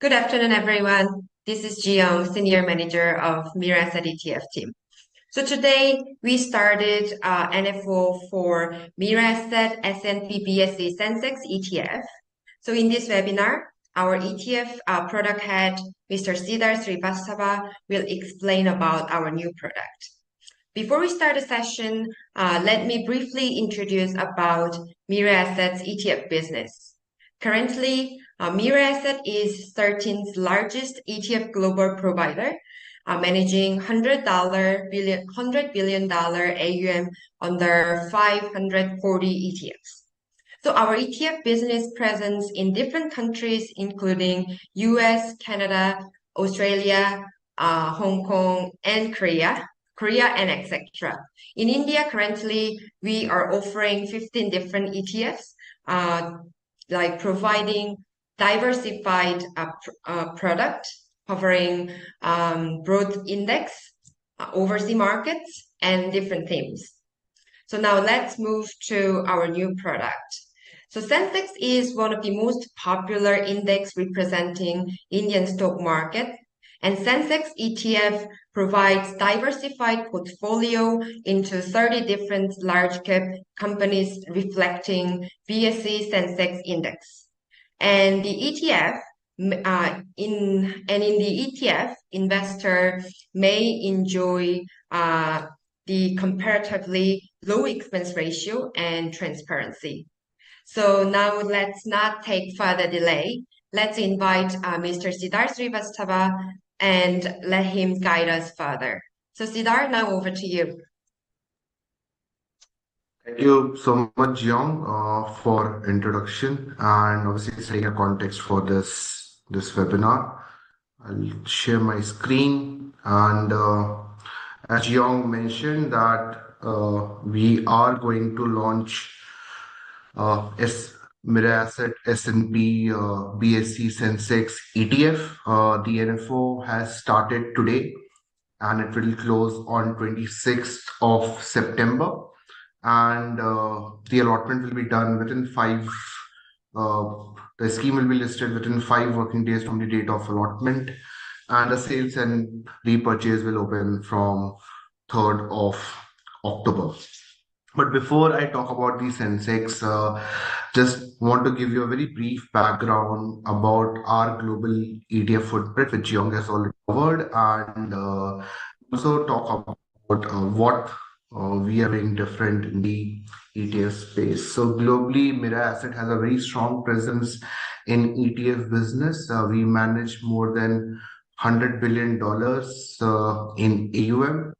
Good afternoon, everyone. This is Jiyoung, Senior Manager of Mira Asset ETF team. So today we started NFO for Mira Asset S&P BSE Sensex ETF. So in this webinar, our ETF product head, Mr. Siddhar Srivastava, will explain about our new product. Before we start the session, let me briefly introduce about Mira Asset's ETF business. Currently, Mira Asset is 13th largest ETF global provider, managing $100 billion AUM under 540 ETFs. So our ETF business presence in different countries, including US, Canada, Australia, Hong Kong, and Korea, and etc. In India, currently, we are offering 15 different ETFs, like providing diversified product covering broad index, overseas markets, and different themes. So now let's move to our new product. So Sensex is one of the most popular index representing Indian stock market, and Sensex ETF provides diversified portfolio into 30 different large cap companies reflecting BSE Sensex index. And the ETF in the ETF, investor may enjoy the comparatively low expense ratio and transparency. So now let's not take further delay. Let's invite Mr. Siddhar Srivastava and let him guide us further. So Siddhar, now over to you. Thank you so much, Jiyoung, for introduction and obviously setting a context for this webinar. I'll share my screen and as Jiyoung mentioned that we are going to launch Mira Asset S&P BSE Sensex ETF. The NFO has started today and it will close on 26th of September. And the allotment will be done within the scheme will be listed within 5 working days from the date of allotment, and the sales and repurchase will open from 3rd of October. But before I talk about the Sensex, just want to give you a very brief background about our global ETF footprint, which Jiyoung has already covered, and also talk about what we are doing different in the ETF space. So globally, Mira Asset has a very strong presence in ETF business. We manage more than $100 billion in AUM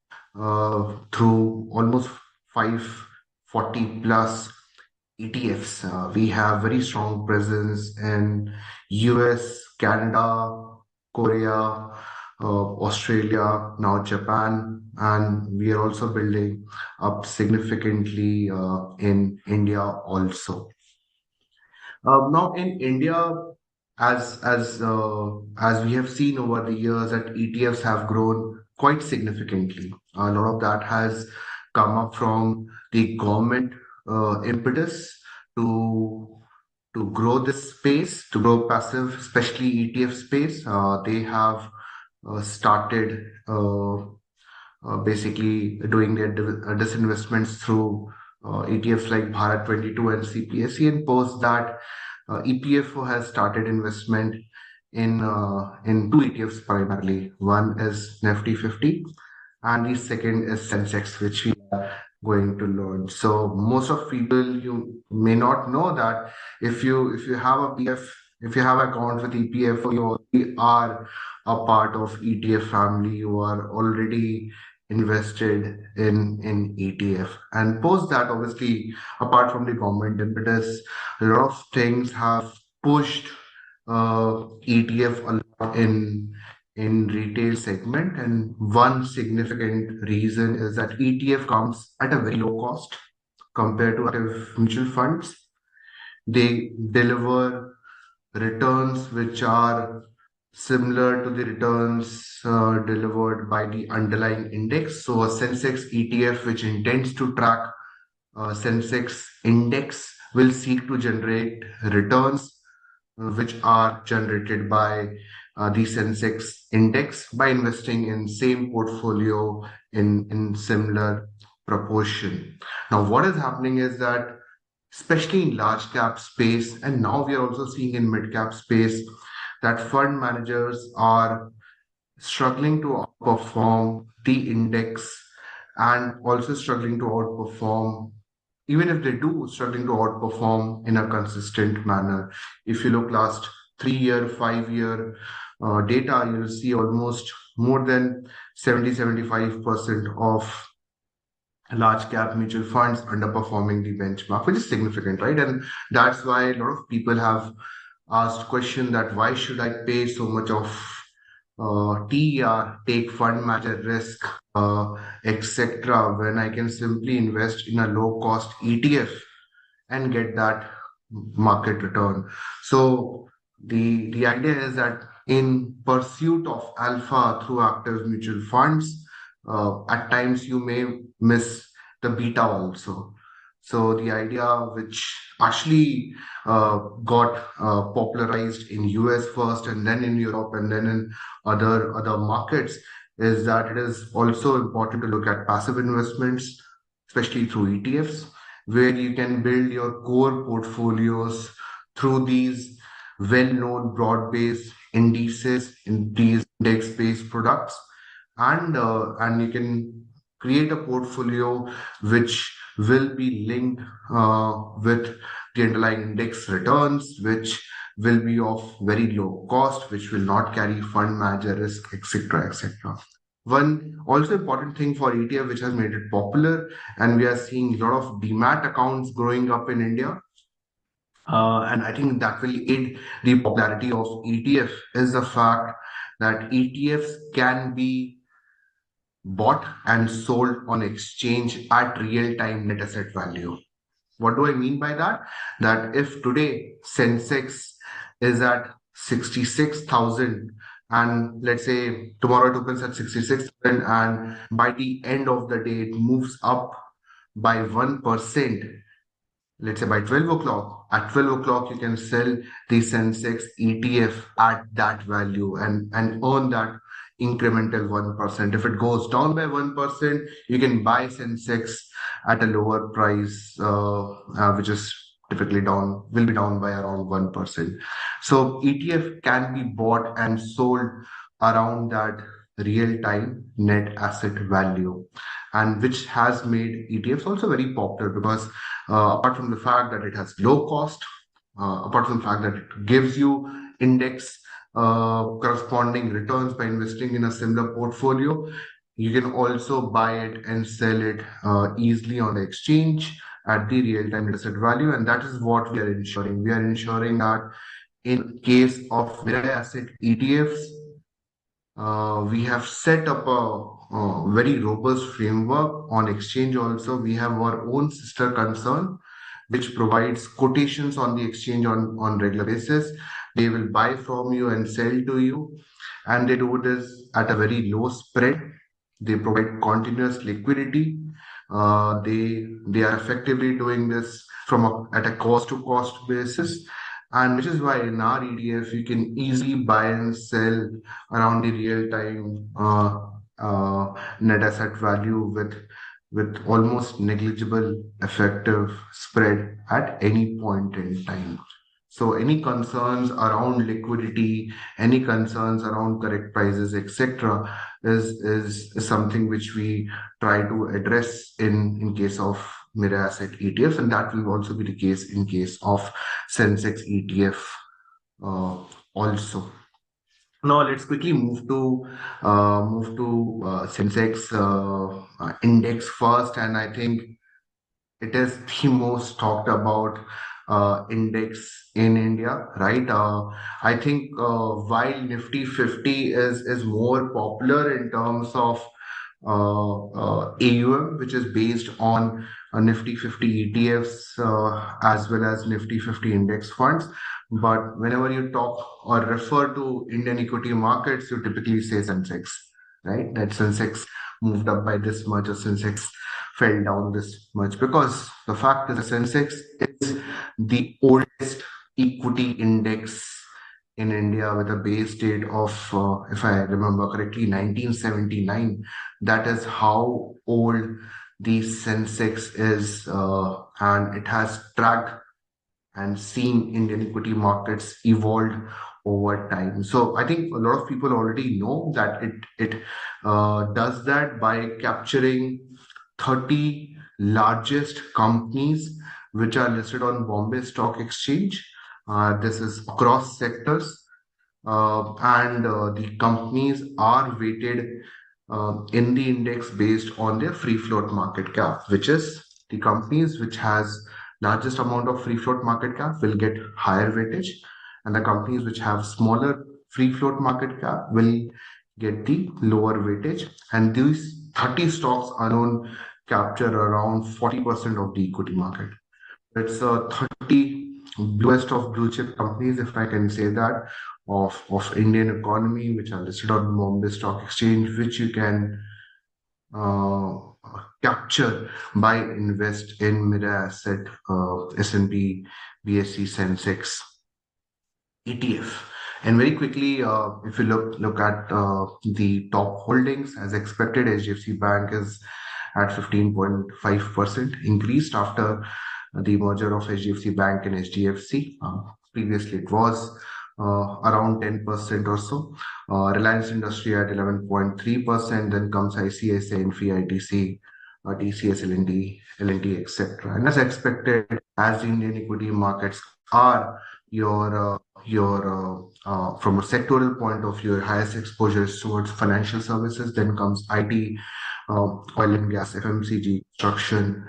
through almost 540 plus ETFs. We have very strong presence in US, Canada, Korea, Australia, now Japan, and we are also building up significantly in India also. Now in India, as we have seen over the years, that ETFs have grown quite significantly. A lot of that has come up from the government impetus to grow this space, to grow passive, especially ETF space. They have started basically doing their disinvestments through ETFs like Bharat 22 and CPSE, and post that EPFO has started investment in 2 ETFs primarily. One is Nifty 50 and the second is Sensex, which we are going to launch. So most of people, you may not know that if you have a PF, if you have an account with EPFO, you already are a part of ETF family. You are already invested in ETF. And post that, obviously, apart from the government impetus, a lot of things have pushed ETF a lot in retail segment. And one significant reason is that ETF comes at a very low cost compared to active mutual funds. They deliver returns which are similar to the returns delivered by the underlying index. So a Sensex ETF, which intends to track Sensex index, will seek to generate returns which are generated by the Sensex index by investing in same portfolio in similar proportion. Now, what is happening is that, especially in large cap space, and now we are also seeing in mid cap space, that fund managers are struggling to outperform the index and also struggling to outperform, even if they do, struggling to outperform in a consistent manner. If you look last 3 year, 5 year data, you'll see almost more than 70-75% of large cap mutual funds underperforming the benchmark, which is significant, right? And that's why a lot of people have asked question that why should I pay so much of TER, take fund manager risk, etc., when I can simply invest in a low cost ETF and get that market return. So the idea is that in pursuit of alpha through active mutual funds, at times you may miss the beta also. So the idea which actually got popularized in US first and then in Europe and then in other markets is that it is also important to look at passive investments, especially through ETFs, where you can build your core portfolios through these well-known broad-based indices in these index-based products, and you can create a portfolio which will be linked with the underlying index returns, which will be of very low cost, which will not carry fund manager risk, etc., etc. One also important thing for ETF, which has made it popular, and we are seeing a lot of demat accounts growing up in India. And I think that will aid the popularity of ETF is the fact that ETFs can be bought and sold on exchange at real-time net asset value. What do I mean by that? That if today Sensex is at 66,000 and let's say tomorrow it opens at 66,000 and by the end of the day it moves up by 1%, let's say by 12 o'clock, at 12 o'clock you can sell the Sensex ETF at that value and earn that incremental 1%. If it goes down by 1%, you can buy Sensex at a lower price, which is typically will be down by around 1%. So ETF can be bought and sold around that real-time net asset value, and which has made ETFs also very popular because apart from the fact that it has low cost, apart from the fact that it gives you index corresponding returns by investing in a similar portfolio, you can also buy it and sell it easily on the exchange at the real-time net asset value, and that is what we are ensuring. We are ensuring that in case of multi-asset ETFs, we have set up a very robust framework on exchange. Also, we have our own sister concern, which provides quotations on the exchange on regular basis. They will buy from you and sell to you, and they do this at a very low spread. They provide continuous liquidity. They are effectively doing this at a cost to cost basis, and which is why in our ETF you can easily buy and sell around the real time net asset value with almost negligible effective spread at any point in time. So any concerns around liquidity, any concerns around correct prices, etc., is something which we try to address in case of mirror asset ETFs, and that will also be the case in case of Sensex ETF also. Now let's quickly move to Sensex index first, and I think it is the most talked about index in India, right? I think while Nifty 50 is more popular in terms of AUM, which is based on Nifty 50 ETFs as well as Nifty 50 index funds. But whenever you talk or refer to Indian equity markets, you typically say Sensex, right? That Sensex moved up by this much or Sensex fell down this much, because the fact is the Sensex is the oldest equity index in India with a base date of, if I remember correctly, 1979. That is how old the Sensex is, and it has tracked and seen Indian equity markets evolved over time. So I think a lot of people already know that it does that by capturing 30 largest companies which are listed on Bombay Stock Exchange. This is across sectors, and the companies are weighted in the index based on their free float market cap, which is the companies which has largest amount of free float market cap will get higher weightage, and the companies which have smaller free float market cap will get the lower weightage. And these 30 stocks alone capture around 40% of the equity market. It's 30 bluest of blue chip companies, if I can say that, of Indian economy, which are listed on Bombay Stock Exchange, which you can uh, capture by invest in Mira Asset, S&P, BSE, Sensex, ETF. And very quickly, if you look at the top holdings, as expected, HDFC Bank is at 15.5% increased after the merger of HDFC Bank and HDFC. Previously, it was around 10% or so. Reliance Industry at 11.3%. Then comes ICICI, Infy, ITC, TCS, L&T, etc. And as expected, as the Indian equity markets are your from a sectoral point of view, your highest exposure is towards financial services. Then comes IT, oil and gas, FMCG, construction,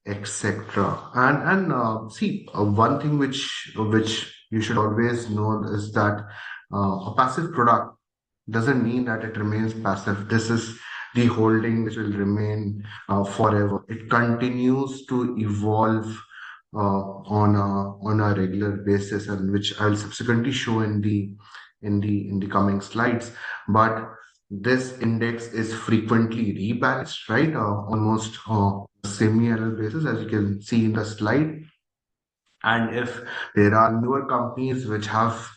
etc. And see, one thing which you should always know is that a passive product doesn't mean that it remains passive. This is the holding which will remain forever. It continues to evolve on a regular basis, and which I'll subsequently show in the coming slides. But this index is frequently rebalanced, right? Almost semi-annual basis, as you can see in the slide. And if there are newer companies which have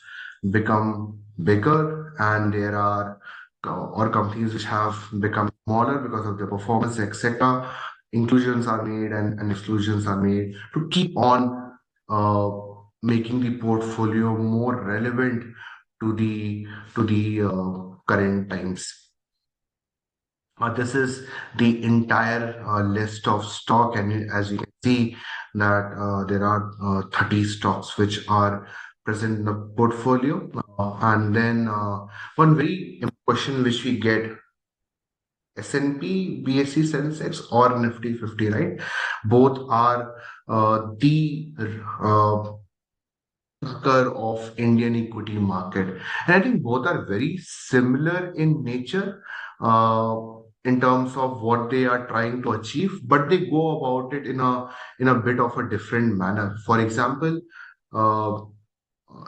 become bigger, and there are or companies which have become smaller because of their performance, etc., inclusions are made and exclusions are made to keep on uh, making the portfolio more relevant to the current times. This is the entire list of stock, and as you can see that there are 30 stocks which are present in the portfolio. And then one very important question which we get: S&P, BSE, Sensex, or Nifty 50, right? Both are the of Indian equity market. And I think both are very similar in nature in terms of what they are trying to achieve, but they go about it in a bit of a different manner. For example, uh,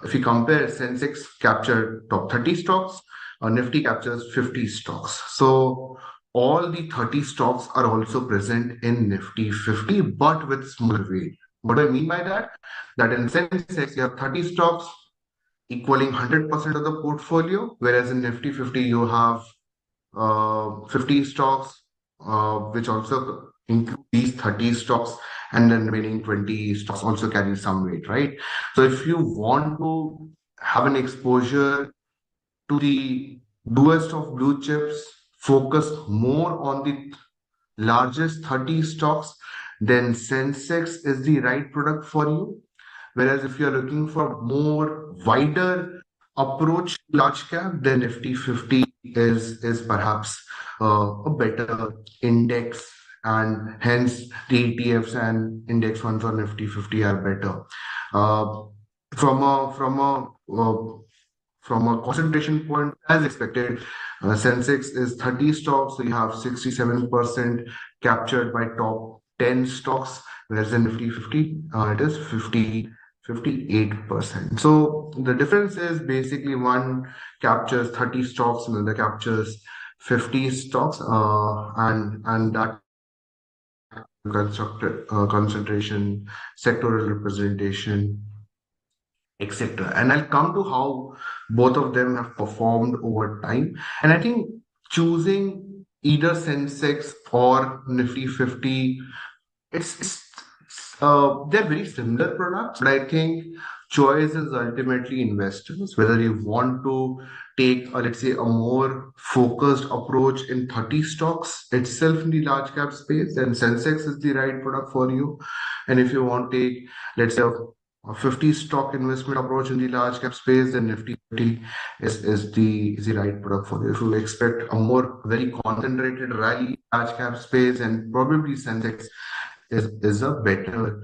if you compare, Sensex captured top 30 stocks, Nifty captures 50 stocks. So all the 30 stocks are also present in Nifty 50, but with smaller weight. What do I mean by that? That in Sensex, you have 30 stocks equaling 100% of the portfolio, whereas in Nifty 50, you have 50 stocks, which also include these 30 stocks, and then remaining 20 stocks also carry some weight, right? So if you want to have an exposure to the bluest of blue chips, focus more on the largest 30 stocks, then Sensex is the right product for you. Whereas if you're looking for more wider approach to large cap, then Nifty 50 is perhaps a better index, and hence the ETFs and index funds on Nifty 50 are better. Uh, from a from a from a concentration point, as expected, Sensex is 30 stocks, so you have 67% captured by top 10 stocks, whereas in Nifty 50, it is 58%. So the difference is basically one captures 30 stocks, another captures 50 stocks, and that concentration, sectoral representation, etc. And I'll come to how both of them have performed over time. And I think choosing either Sensex or Nifty 50, they're very similar products, but I think choice is ultimately investors. Whether you want to take, let's say, a more focused approach in 30 stocks itself in the large cap space, then Sensex is the right product for you. And if you want to take, let's say, a 50 stock investment approach in the large cap space, then Nifty 50 is the right product for you. If you expect a more very concentrated rally in large cap space, and probably Sensex is a better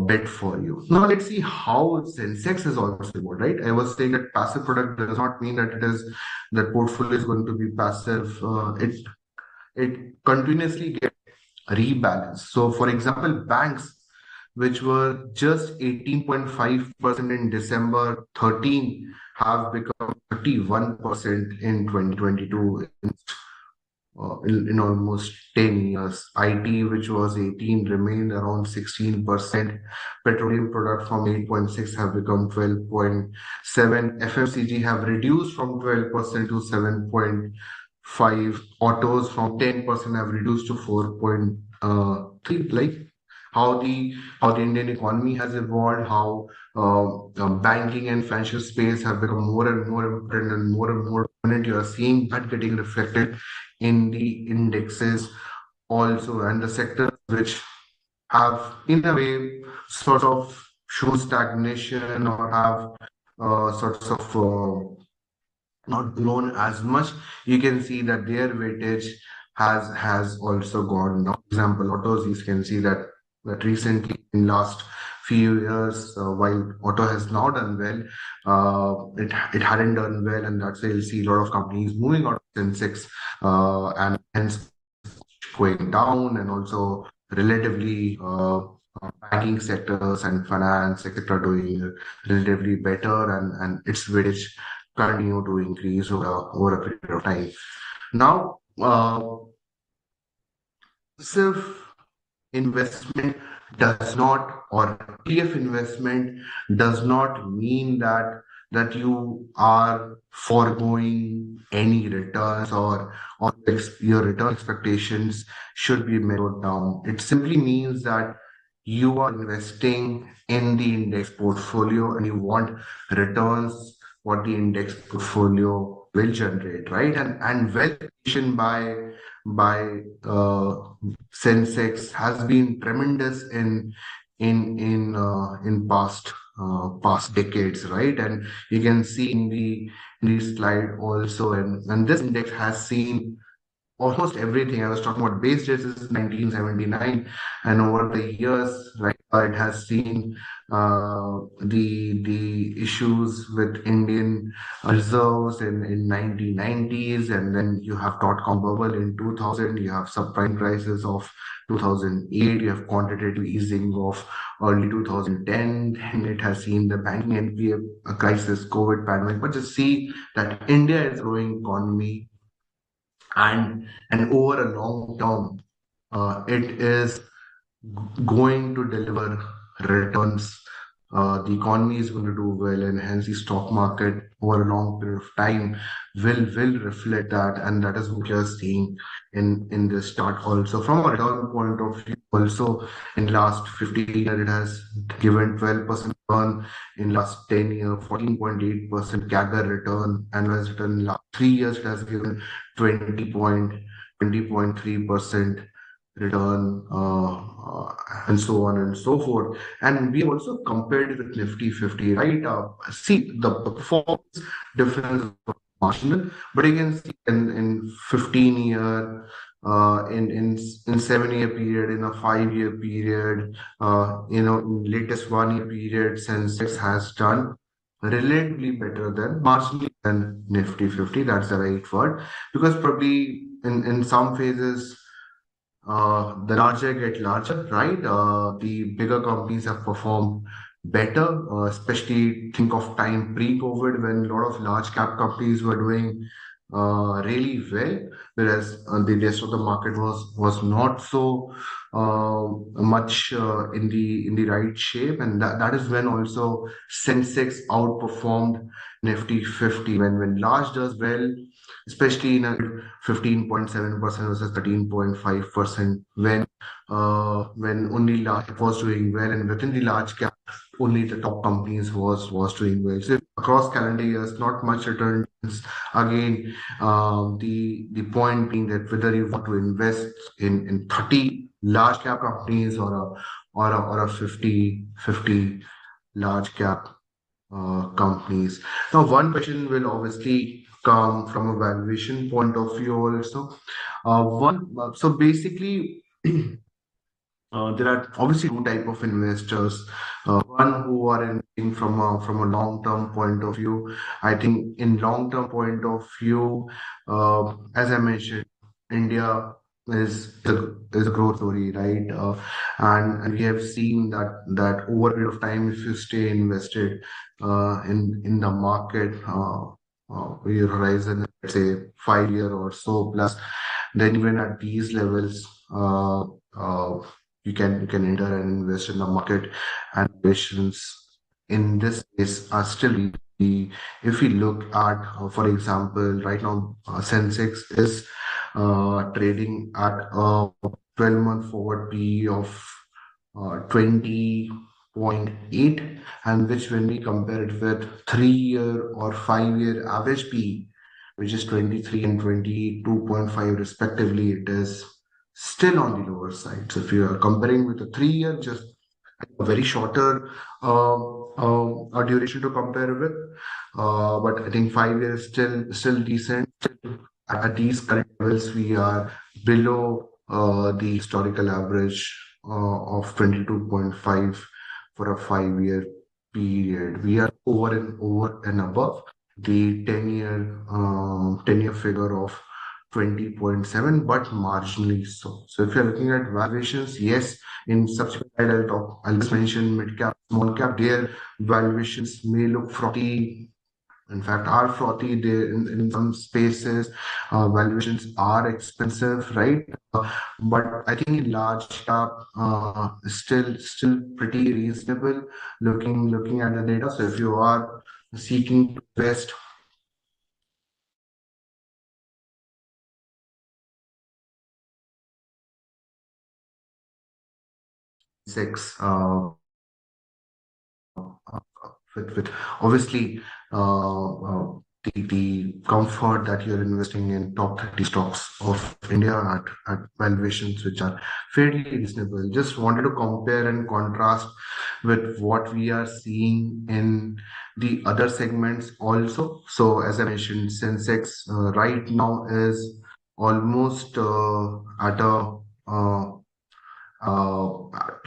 bet for you. Now let's see how Sensex is also evolved, right? I was saying that passive product does not mean that that portfolio is going to be passive. It continuously gets rebalanced. So for example, banks which were just 18.5% in December 13 have become 31% in 2022 in almost 10 years. IT, which was 18, remained around 16%. Petroleum products from 8.6 have become 12.7. FMCG have reduced from 12% to 7.5. Autos from 10% have reduced to 4.3. Like how the Indian economy has evolved, how banking and financial space have become more and more important and more dominant. You are seeing that getting reflected in the indexes also, and the sectors which have, in a way, sort of shown stagnation or have sorts of not grown as much, you can see that their weightage has also gone down. For example, autos, you can see that recently in last few years, while auto has now done well, it hadn't done well, and that's why you'll see a lot of companies moving out of Sensex, and hence going down, and also relatively banking sectors and finance, etc., doing relatively better, and its weightage continue to increase over a period of time. Now, passive investment does not, or ETF investment does not mean that you are foregoing any returns, or your return expectations should be measured down. It simply means that you are investing in the index portfolio and you want returns what the index portfolio will generate, right? And valuation by Sensex has been tremendous in past decades, right? And you can see in the slide also, and this index has seen almost everything. I was talking about base dates is 1979, and over the years, right, it has seen the issues with Indian reserves in 1990s, and then you have dot-com bubble in 2000. You have subprime crisis of 2008. You have quantitative easing of early 2010, and it has seen the banking NPA crisis, COVID pandemic. But just see that India is a growing economy, and over a long term, it is going to deliver returns. The economy is going to do well, and hence the stock market over a long period of time will reflect that, and that is what you're seeing in this chart also. From a return point of view, also in last 15 years, it has given 12% return. In last 10 years, 14.8% CAGR return, annualized return. In last 3 years, it has given 20.3% return, and so on and so forth. And we also compared it with Nifty 50, right? See, the performance difference is marginal, but you can see in 15 year, in 7 year period, in a 5 year period, in latest 1 year period, Sensex has done relatively better than marginally than Nifty 50. That's the right word, because probably in some phases, the larger get larger, right? The bigger companies have performed better, especially think of time pre-COVID when a lot of large cap companies were doing really well, whereas the rest of the market was not so much in the right shape, and that is when also Sensex outperformed Nifty 50. When large does well, especially in a 15.7% versus 13.5%, when only large was doing well, and within the large cap only the top companies was doing well. So across calendar years, not much returns. Again, the point being that whether you want to invest in 30 large cap companies or a 50 large cap companies. Now, one question will obviously come from a valuation point of view also. So basically, there are obviously two type of investors. One who are investing from a long term point of view. I think in long term point of view, as I mentioned, India is a growth story, right? And we have seen that over a period of time, if you stay invested in the market, your horizon, let's say 5 year or so plus, then even at these levels, you can enter and invest in the market, and valuations in this case are still if we look at, for example, right now, Sensex is trading at a 12-month forward PE of 20.8, and which when we compare it with 3 year or 5 year average PE, which is 23 and 22.5 respectively, it is still on the lower side. So if you are comparing with a 3 year, just a very shorter a duration to compare with, but I think 5 years still decent. At these current levels, we are below the historical average of 22.5 for a 5 year period. We are over and above the 10 year figure of 20.7, but marginally so. So if you're looking at valuations, yes, in subsequent slide, I'll just mention mid cap, small cap, their valuations may look frothy. In fact, are frothy. They in some spaces, valuations are expensive, right? But I think in large cap, still pretty reasonable. Looking at the data. So if you are seeking to invest six, with obviously the comfort that you're investing in top 30 stocks of India at valuations which are fairly reasonable. Just wanted to compare and contrast with what we are seeing in the other segments also. So as I mentioned, Sensex right now is almost at a uh,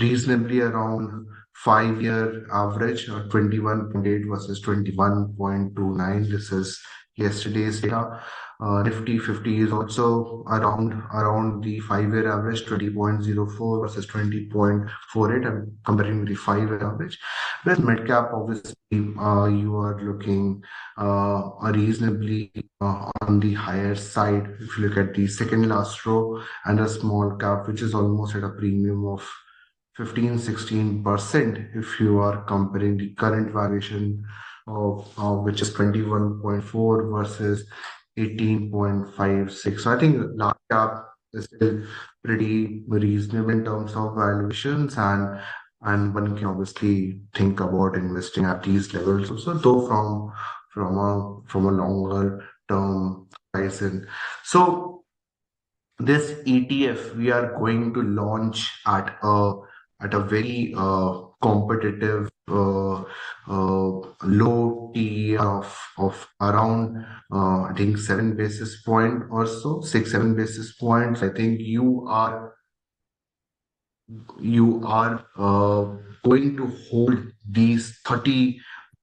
reasonably around 5 year average, 21.8 versus 21.29. This is yesterday's data. Nifty 50 is also around the 5 year average, 20.04 versus 20.48. I'm comparing with the 5 year average. Whereas mid cap, obviously, you are looking reasonably on the higher side. If you look at the second last row, and a small cap, which is almost at a premium of 15-16% if you are comparing the current valuation of which is 21.4 versus 18.56. So I think large cap is still pretty reasonable in terms of valuations, and one can obviously think about investing at these levels also, though from a longer term horizon. So this ETF we are going to launch at a very competitive low TER of around I think 7 basis point or so, 6-7 basis points. I think you are going to hold these 30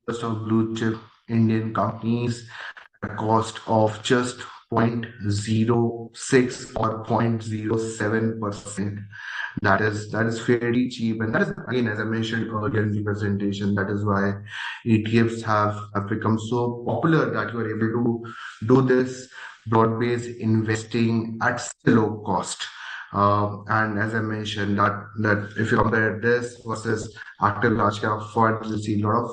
of blue chip Indian companies at a cost of just 0.06 or 0.07%. that is fairly cheap, and that is again, as I mentioned earlier in the presentation, that is why ETFs have become so popular, that you are able to do this broad-based investing at such a low cost. And as I mentioned, that if you compare this versus active large cap funds, you see a lot of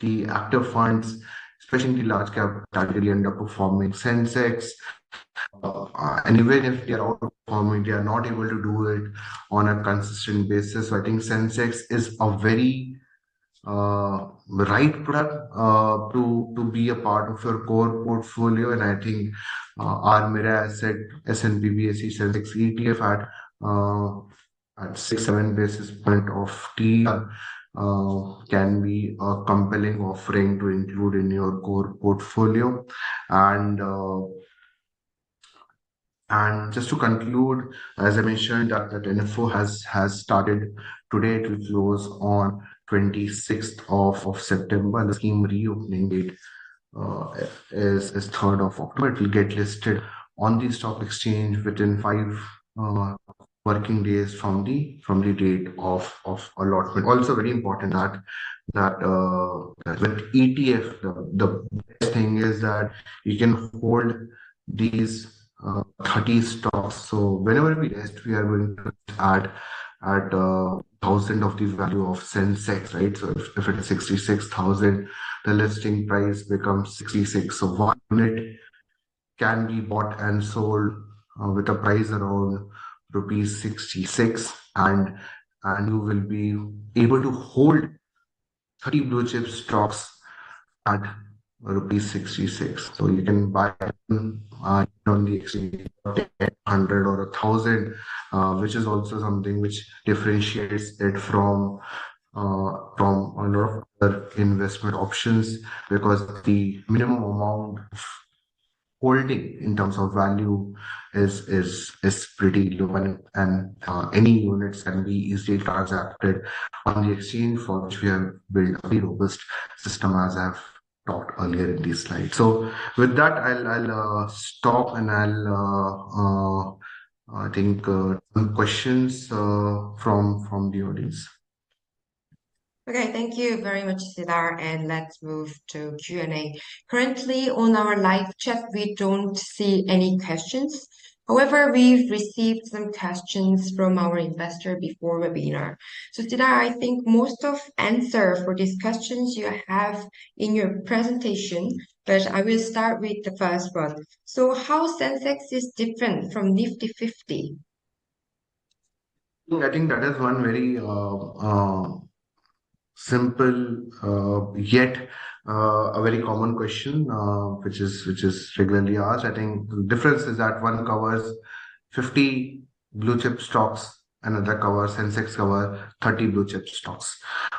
the active funds, especially in the large cap category, underperforming Sensex. And even if they are outperforming, they are not able to do it on a consistent basis. So I think Sensex is a very right product to be a part of your core portfolio. And I think our Mira Asset S&P BSE Sensex ETF at 6-7 basis point of TER can be a compelling offering to include in your core portfolio. And just to conclude, as I mentioned, that NFO has started today. It will close on 26th of September. The scheme reopening date is 3rd of October. It will get listed on the stock exchange within 5 working days from the date of allotment. Also, very important that with ETF, the best thing is that you can hold these 30 stocks. So whenever we list, we are going to add at 1,000 of the value of Sensex, right? So if it is 66,000, the listing price becomes 66. So one unit can be bought and sold with a price around rupees 66, and you will be able to hold 30 blue chip stocks at rupees 66. So you can buy on the exchange 100 or 1,000, which is also something which differentiates it from a lot of other investment options, because the minimum amount of holding in terms of value is pretty low, and any units can be easily transacted on the exchange, for which we have built a very robust system, as I've talked earlier in these slides. So with that, I'll stop, and I think some questions from the audience. Okay, thank you very much, Siddhar, and let's move to Q&A. Currently on our live chat, we don't see any questions. However, we've received some questions from our investor before webinar. So Siddhar, I think most of answer for these questions you have in your presentation, but I will start with the first one. So how Sensex is different from Nifty 50? I think that is one very simple yet a very common question, which is regularly asked. I think the difference is that one covers 50 blue chip stocks, another covers Sensex cover 30 blue chip stocks.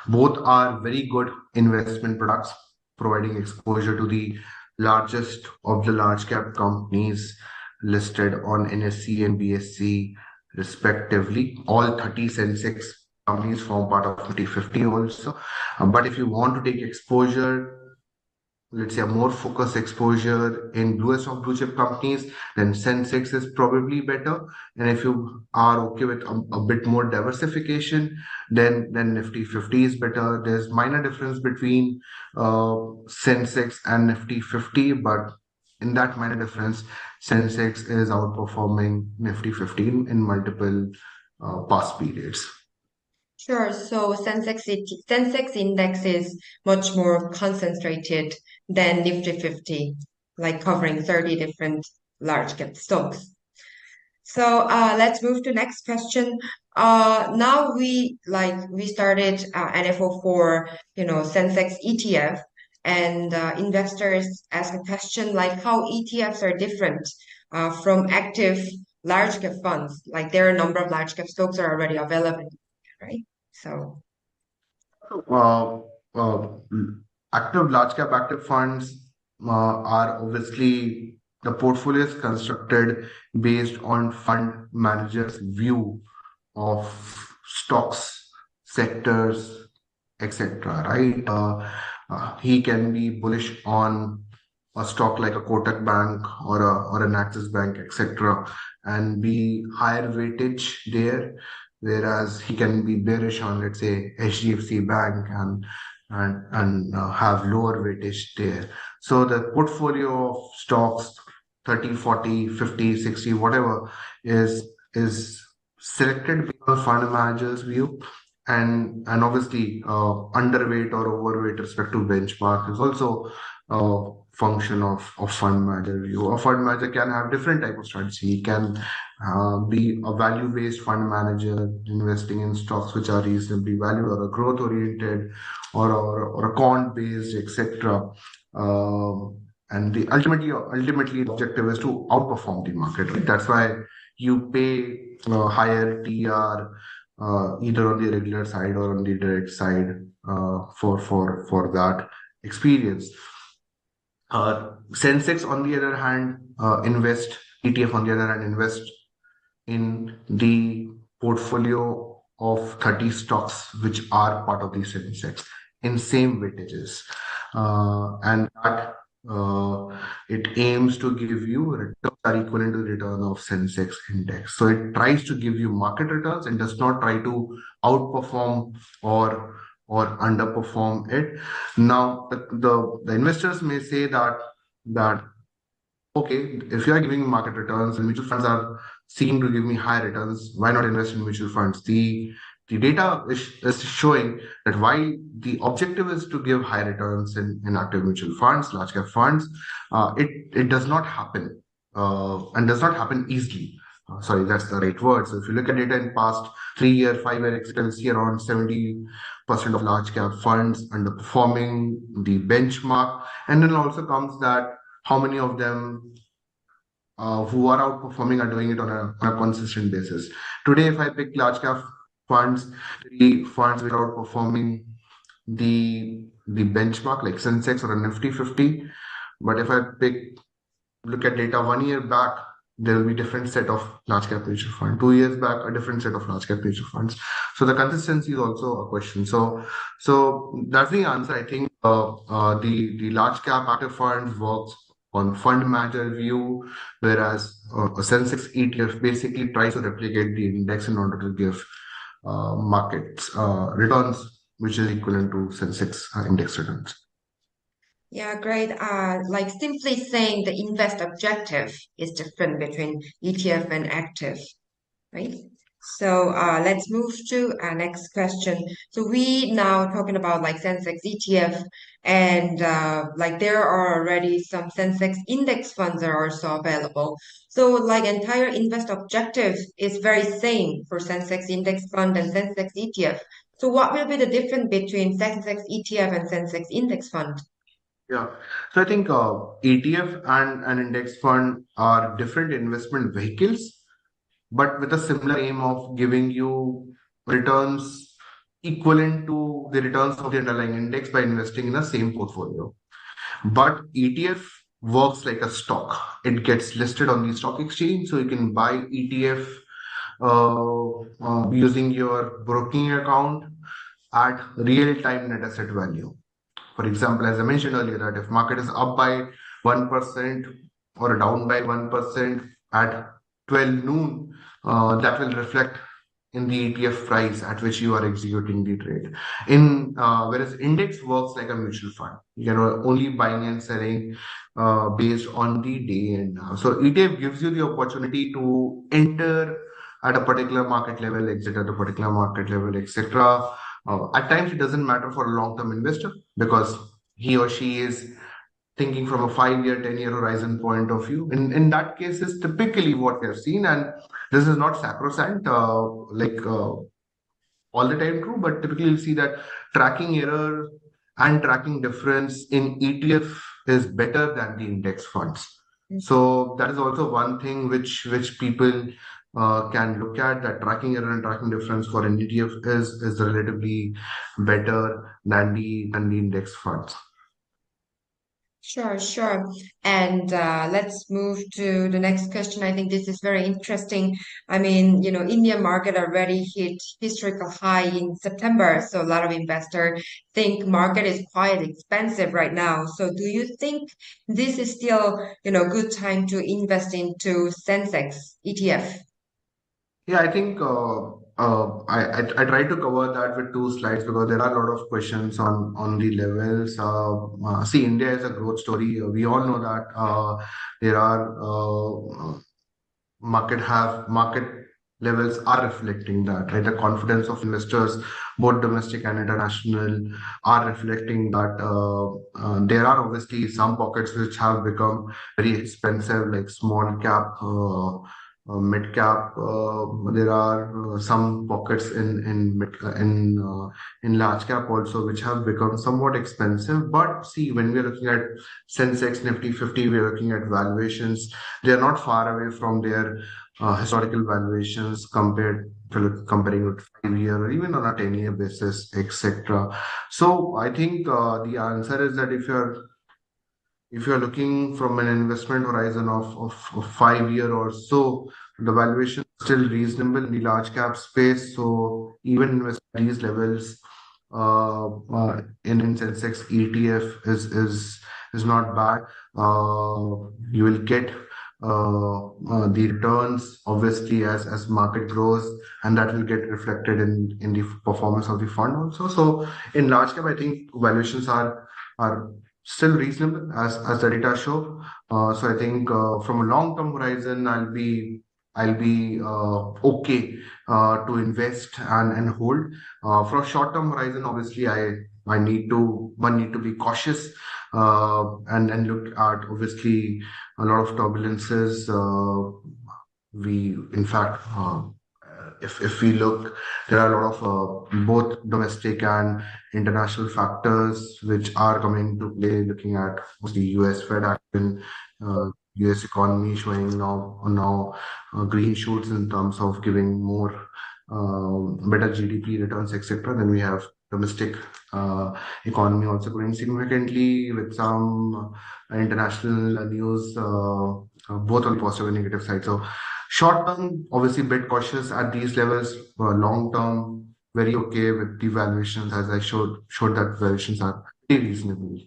Both are very good investment products, providing exposure to the largest of the large cap companies listed on NSE and BSE respectively. All 30 Sensex companies form part of Nifty 50 also. But if you want to take exposure, let's say a more focused exposure in bluest of blue chip companies, then Sensex is probably better. And if you are okay with a bit more diversification, then Nifty 50 is better. There's minor difference between Sensex and Nifty 50, but in that minor difference, Sensex is outperforming Nifty 15 in multiple past periods. Sure. So Sensex index is much more concentrated than Nifty 50, like covering 30 different large cap stocks. So let's move to next question. Now we started NFO for Sensex ETF, and investors ask a question like how ETFs are different from active large cap funds. Like there are a number of large cap stocks are already available, right? So Uh, uh, large cap active funds are obviously, the portfolio is constructed based on fund managers' view of stocks, sectors, etc. Right? He can be bullish on a stock like a Kotak Bank or an Axis Bank, etc., and be higher weightage there. whereas he can be bearish on, let's say, HDFC Bank and have lower weightage there. So the portfolio of stocks 30, 40, 50, 60, whatever is selected based on fund manager's view, and obviously underweight or overweight respect to benchmark is also a function of fund manager view. A fund manager can have different type of strategy. He can be a value-based fund manager investing in stocks which are reasonably valued, or a growth-oriented, or a quant-based, etc. And ultimately the objective is to outperform the market. Right? That's why you pay higher TR either on the regular side or on the direct side for that experience. Sensex, on the other hand, ETF on the other hand, invest in the portfolio of 30 stocks which are part of the Sensex in same weightages. And that it aims to give you returns are equivalent to the return of Sensex index. So it tries to give you market returns and does not try to outperform or underperform it. Now, the investors may say that okay, if you are giving me market returns and mutual funds are seeking to give me high returns, why not invest in mutual funds? The data is showing that while the objective is to give high returns in active mutual funds, large cap funds, it does not happen and does not happen easily. Sorry, that's the right word. So if you look at data in past 3-year, 5-year etc., see around 70% of large cap funds underperforming the benchmark. And then also comes that how many of them who are outperforming are doing it on a consistent basis. Today, if I pick large cap funds, the funds which are outperforming the benchmark like Sensex or a Nifty 50, but if I look at data 1 year back, there will be different set of large cap mutual fund. 2 years back, a different set of large cap mutual funds. So the consistency is also a question. So that's the answer. I think the large cap active funds works on fund manager view, whereas a Sensex ETF basically tries to replicate the index in order to give markets returns, which is equivalent to Sensex index returns. Yeah, great. Like simply saying the invest objective is different between ETF and active, right? So let's move to our next question. So we now talking about like Sensex ETF, and like there are already some Sensex index funds that are also available. So like entire invest objective is very same for Sensex index fund and Sensex ETF. So what will be the difference between Sensex ETF and Sensex index fund? Yeah. So I think ETF and an index fund are different investment vehicles, but with a similar aim of giving you returns equivalent to the returns of the underlying index by investing in the same portfolio. But ETF works like a stock. It gets listed on the stock exchange, so you can buy ETF using your broking account at real-time net asset value. For example, as I mentioned earlier, that if market is up by 1% or down by 1% at 12 noon, that will reflect in the ETF price at which you are executing the trade. Whereas index works like a mutual fund, you know, only buying and selling based on the day. And so ETF gives you the opportunity to enter at a particular market level, exit at a particular market level, etc. At times, it doesn't matter for a long-term investor because he or she is thinking from a 5-year, 10-year horizon point of view. In that case, is typically what we have seen, and this is not sacrosanct, all the time true, but typically you see that tracking error and tracking difference in ETF is better than the index funds. So that is also one thing which people can look at, that tracking error and tracking difference for an ETF is relatively better than the index funds. Sure, sure. And let's move to the next question. I think this is very interesting. I mean, you know, Indian market already hit historical high in September, so a lot of investors think market is quite expensive right now. So do you think this is still, you know, good time to invest into Sensex ETF? Yeah, I think I tried to cover that with two slides because there are a lot of questions on the levels. See, India is a growth story. We all know that there are market levels are reflecting that, right? The confidence of investors, both domestic and international, are reflecting that. There are obviously some pockets which have become very expensive, like small cap, mid cap. There are some pockets in large cap also, which have become somewhat expensive. But see, when we are looking at Sensex, Nifty 50, we are looking at valuations. They are not far away from their historical valuations comparing with 5 year or even on a 10-year basis, etc. So I think the answer is that if you're looking from an investment horizon of 5 year or so, the valuation is still reasonable in the large cap space. So even invest at these levels in Sensex ETF is not bad. You will get the returns obviously as market grows, and that will get reflected in the performance of the fund also. So in large cap, I think valuations are still reasonable as the data show. So I think from a long term horizon, I'll be okay to invest and hold. For a short term horizon, obviously one need to be cautious and look at obviously a lot of turbulences. We in fact if we look, there are a lot of both domestic and international factors which are coming to play, looking at the US Fed action, US economy showing now green shoots in terms of giving more better GDP returns, etc. Then we have domestic economy also growing significantly with some international news, both on the positive and negative side. So short term, obviously, bit cautious at these levels. Long term, very okay with the valuations, as I showed that valuations are pretty reasonable.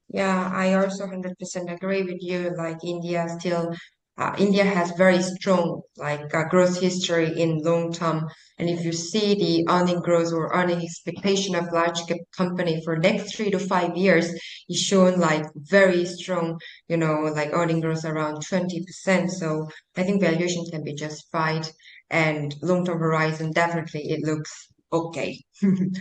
Yeah, I also 100% agree with you. Like India has very strong growth history in long term. And if you see the earning growth or earning expectation of large cap company for next 3 to 5 years, it's shown like very strong, like earning growth around 20%. So I think valuation can be justified, and long term horizon definitely it looks okay.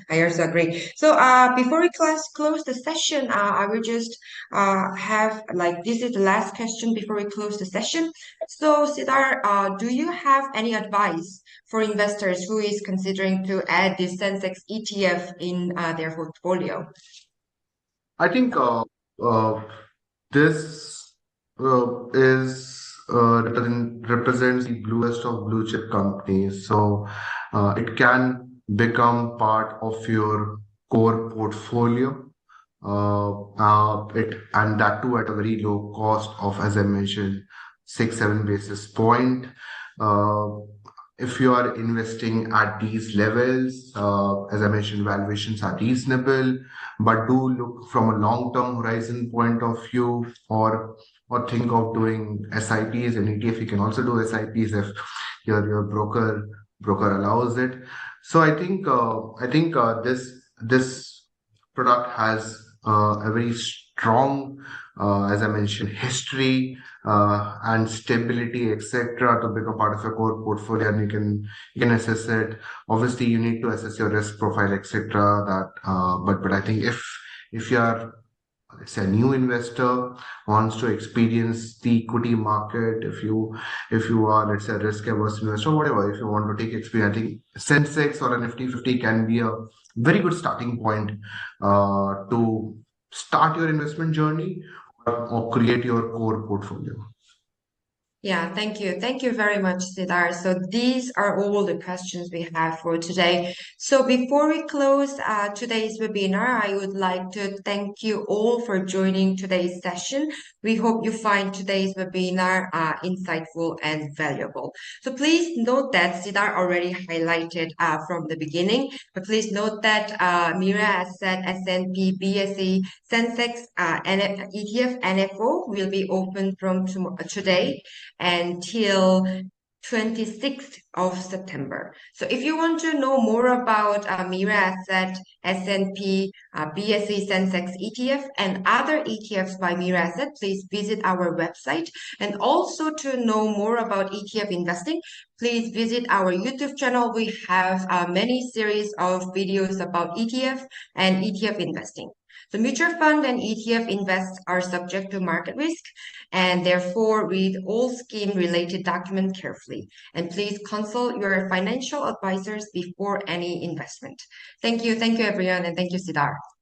I also agree. So, before we close the session, I will just have like this is the last question before we close the session. So, Siddhar, do you have any advice for investors who is considering to add this Sensex ETF in their portfolio? I think uh, this represents the bluest of blue chip companies. So it can become part of your core portfolio. And that too at a very low cost of, as I mentioned, 6-7 basis point. Uh, if you are investing at these levels, as I mentioned, valuations are reasonable, but do look from a long-term horizon point of view, or think of doing SIPs and ETF. You can also do SIPs if your broker allows it. So I think this product has a very strong, as I mentioned, history and stability, etc., to become part of your core portfolio, and you can assess it. Obviously, you need to assess your risk profile, etc. But I think if you are, let's say, a new investor wants to experience the equity market, if you are, let's say, a risk averse investor, whatever, if you want to take experience, I think Sensex or a Nifty 50 can be a very good starting point to start your investment journey, or create your core portfolio. Yeah, thank you. Thank you very much, Siddhar. So these are all the questions we have for today. So before we close today's webinar, I would like to thank you all for joining today's session. We hope you find today's webinar insightful and valuable. So please note that Siddhar already highlighted from the beginning, but please note that Mirae Asset, S&P, BSE, Sensex, ETF, NFO will be open from today until 26th of September. So if you want to know more about Mira Asset, S&P, BSE Sensex ETF, and other ETFs by Mira Asset, please visit our website. And also to know more about ETF investing, please visit our YouTube channel. We have many series of videos about ETF and ETF investing. The mutual fund and ETF invest are subject to market risk, and therefore read all scheme-related documents carefully. And please consult your financial advisors before any investment. Thank you everyone, and thank you, Siddharth.